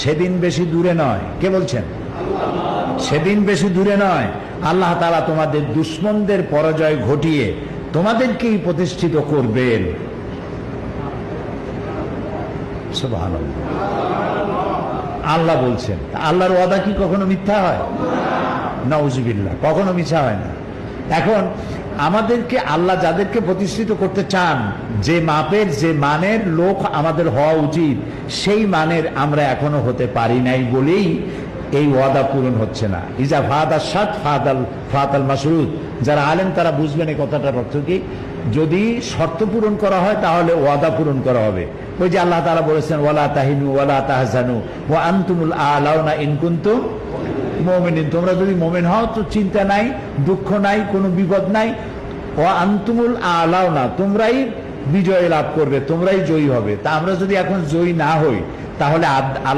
সেদিন বেশি দূরে নয়। কে বলছেন? সেদিন বেশি দূরে নয়, আল্লাহ তাআলা তোমাদের দুশমনদের পরাজয় ঘটিয়ে তোমাদেরকেই প্রতিষ্ঠিত করবেন। সুবহানাল্লাহ, আল্লাহ বলছেন। আল্লাহর ওয়াদা কি কখনো মিথ্যা হয়? নাউজুবিল্লাহ, কখনো মিথ্যা হয় না। এখন আমাদেরকে আল্লাহ যাদেরকে প্রতিষ্ঠিত করতে চান, যে মাপের যে মানের লোক আমাদের হওয়া উচিত, সেই মানের আমরা এখনো হতে পারি নাই বলেই এই ওয়াদা পূরণ হচ্ছে না। ইজা ফাদা সাত ফাদাল মাসরুদ, যারা আলেম তারা বুঝবেন এই কথাটার অর্থ কি। যদি শর্ত পূরণ করা হয় তাহলে ওয়াদা পূরণ করা হবে। ওই যে আল্লাহ তাআলা বলেছেন ওয়ালা তাহিনু ওয়ালা তাহজানু ওয়া আনতুমুল আ'লাউনা ইন কুনতুম মুমিনিন, তোমরা যদি মুমিন হও তো চিন্তা নাই, দুঃখ নাই, কোনো বিপদ নাই। ওয়া আনতুমুল আ'লাউনা, তোমরাই বিজয় লাভ করবে, তোমরাই জয়ী হবে। তা আমরা যদি এখন জয়ী না হই তাহলে আল্লাহ